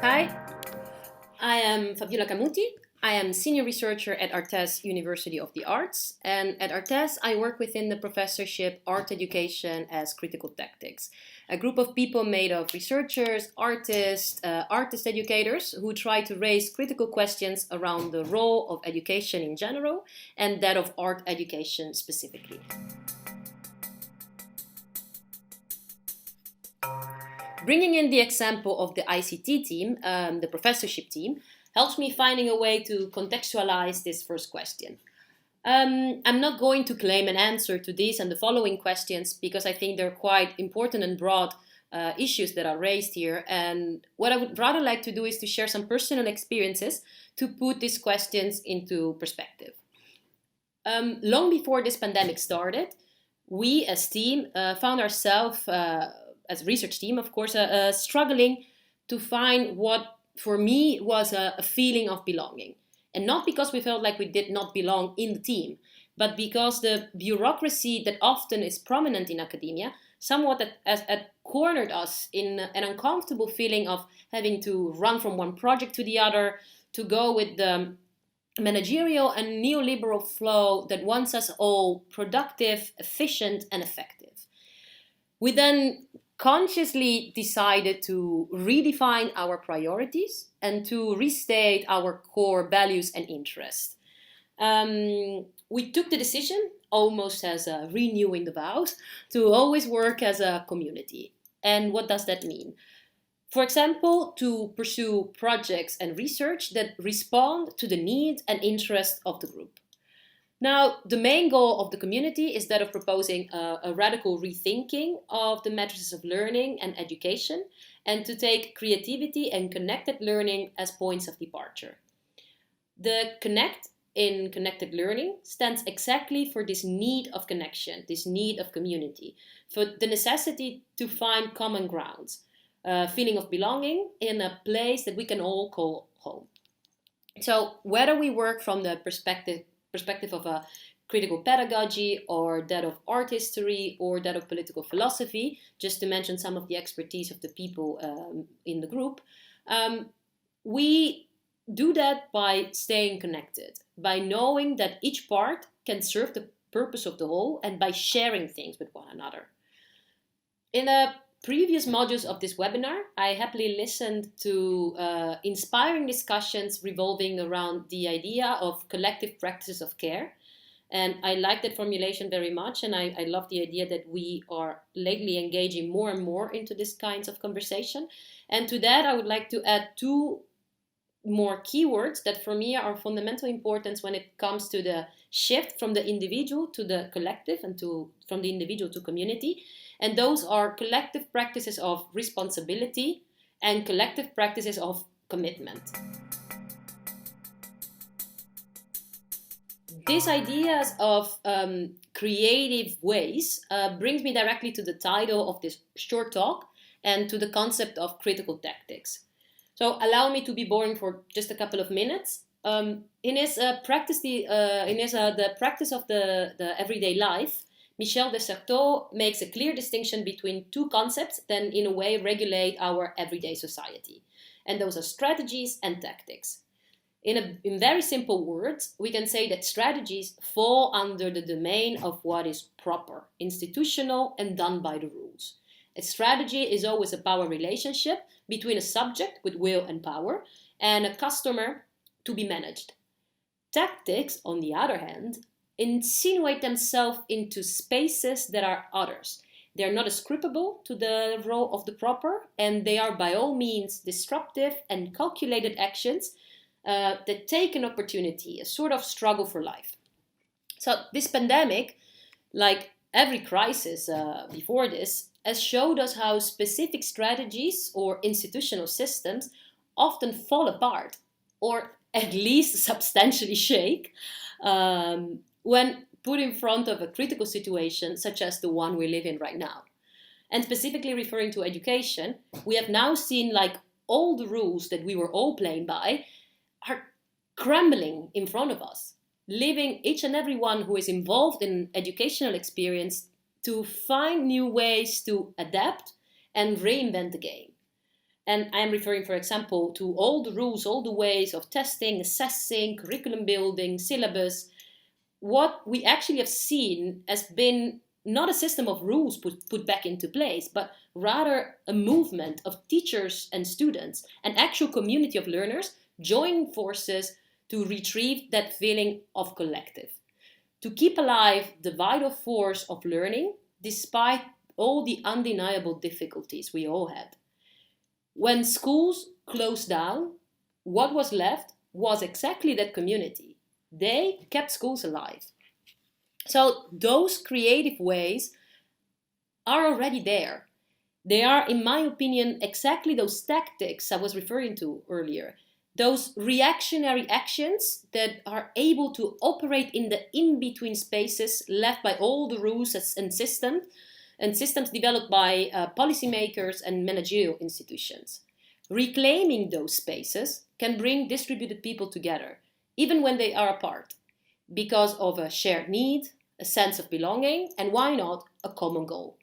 Hi, I am Fabiola Camuti. I am senior researcher at Artes University of the Arts, and at Artes I work within the professorship Art Education as Critical Tactics, a group of people made of researchers, artists, artist educators who try to raise critical questions around the role of education in general and that of art education specifically. Bringing in the example of the ICT team, the professorship team, helps me finding a way to contextualize this first question. I'm not going to claim an answer to these and the following questions because I think they're quite important and broad issues that are raised here. And what I would rather like to do is to share some personal experiences to put these questions into perspective. Long before this pandemic started, we as team found ourselves as a research team, of course, struggling to find what for me was a feeling of belonging. And not because we felt like we did not belong in the team, but because the bureaucracy that often is prominent in academia somewhat cornered us in an uncomfortable feeling of having to run from one project to the other, to go with the managerial and neoliberal flow that wants us all productive, efficient, and effective. We then consciously decided to redefine our priorities and to restate our core values and interests. We took the decision, almost as a renewing the vows, to always work as a community. And what does that mean? For example, to pursue projects and research that respond to the needs and interests of the group. Now, the main goal of the community is that of proposing a radical rethinking of the matrices of learning and education, and to take creativity and connected learning as points of departure. The connect in connected learning stands exactly for this need of connection, this need of community, for the necessity to find common grounds, a feeling of belonging in a place that we can all call home. So whether we work from the perspective of a critical pedagogy or that of art history or that of political philosophy, just to mention some of the expertise of the people in the group, we do that by staying connected, by knowing that each part can serve the purpose of the whole and by sharing things with one another. In the previous modules of this webinar, I happily listened to inspiring discussions revolving around the idea of collective practices of care. And I like that formulation very much, and I love the idea that we are lately engaging more and more into this kinds of conversation. And to that, I would like to add two more keywords that for me are of fundamental importance when it comes to the shift from the individual to the collective and from the individual to community. And those are collective practices of responsibility and collective practices of commitment. These ideas of creative ways brings me directly to the title of this short talk and to the concept of critical tactics. So allow me to be boring for just a couple of minutes. In his practice, the practice of the everyday life, Michel de Certeau makes a clear distinction between two concepts that in a way regulate our everyday society. And those are strategies and tactics. In very simple words, we can say that strategies fall under the domain of what is proper, institutional, and done by the rules. A strategy is always a power relationship between a subject with will and power and a customer to be managed. Tactics, on the other hand, insinuate themselves into spaces that are others. They are not ascribable to the role of the proper, and they are by all means disruptive and calculated actions that take an opportunity, a sort of struggle for life. So this pandemic, like every crisis before this, has showed us how specific strategies or institutional systems often fall apart, or at least substantially shake, when put in front of a critical situation such as the one we live in right now. And specifically referring to education, we have now seen like all the rules that we were all playing by are crumbling in front of us, leaving each and every one who is involved in educational experience to find new ways to adapt and reinvent the game. And I'm referring, for example, to all the rules, all the ways of testing, assessing, curriculum building, syllabus. What we actually have seen has been not a system of rules put back into place, but rather a movement of teachers and students, an actual community of learners joining forces to retrieve that feeling of collective, to keep alive the vital force of learning despite all the undeniable difficulties we all had. When schools closed down, what was left was exactly that community. They kept schools alive. So those creative ways are already there. They are, in my opinion, exactly those tactics I was referring to earlier. Those reactionary actions that are able to operate in the in-between spaces left by all the rules and systems developed by policymakers and managerial institutions. Reclaiming those spaces can bring distributed people together, even when they are apart, because of a shared need, a sense of belonging, and why not, a common goal.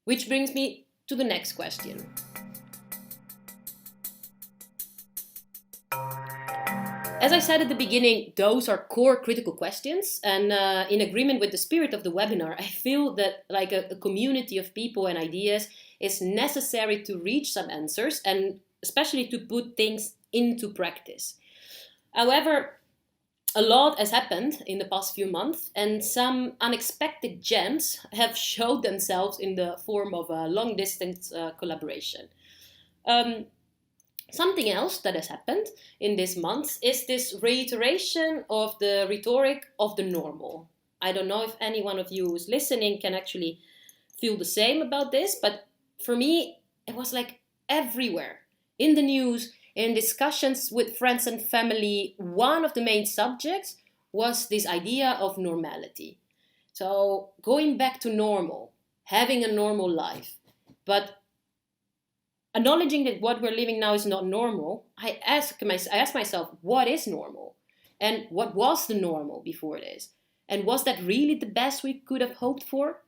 Which brings me to the next question. As I said at the beginning, those are core critical questions, and in agreement with the spirit of the webinar, I feel that like a community of people and ideas is necessary to reach some answers and especially to put things into practice. However, a lot has happened in the past few months, and some unexpected gems have showed themselves in the form of a long-distance collaboration. Um, Something else that has happened in this month is this reiteration of the rhetoric of the normal. I don't know if any one of you who's listening can actually feel the same about this, but for me, it was like everywhere. In the news, in discussions with friends and family, one of the main subjects was this idea of normality. So going back to normal, having a normal life. But acknowledging that what we're living now is not normal, I ask myself, what is normal? And what was the normal before this? And was that really the best we could have hoped for?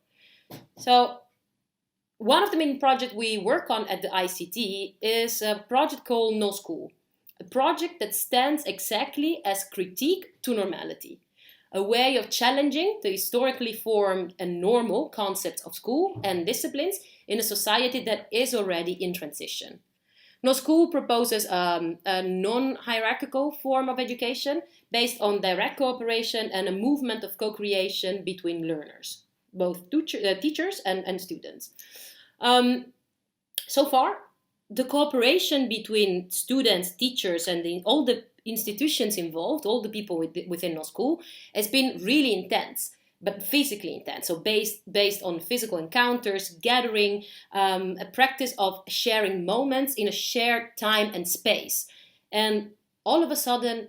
So one of the main projects we work on at the ICT is a project called No School, a project that stands exactly as critique to normality, a way of challenging the historically formed and normal concepts of school and disciplines in a society that is already in transition. No School proposes a non-hierarchical form of education based on direct cooperation and a movement of co-creation between learners, both teachers and students. So far, the cooperation between students, teachers, and all the institutions involved, all the people within our school, has been really intense, but physically intense. So based on physical encounters, gathering, a practice of sharing moments in a shared time and space. And all of a sudden,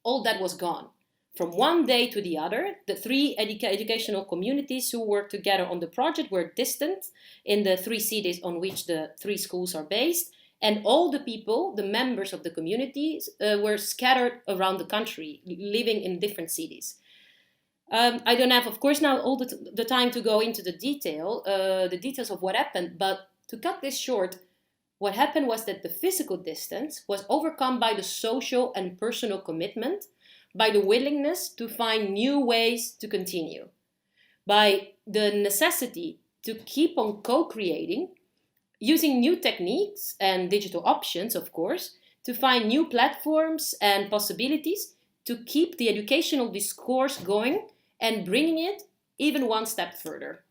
all that was gone. From one day to the other, the three educational communities who worked together on the project were distant in the three cities on which the three schools are based, and all the people, the members of the communities, were scattered around the country, living in different cities. I don't have, of course, now all the time to go into the details of what happened, but to cut this short, what happened was that the physical distance was overcome by the social and personal commitment, by the willingness to find new ways to continue, by the necessity to keep on co-creating, using new techniques and digital options, of course, to find new platforms and possibilities to keep the educational discourse going and bringing it even one step further.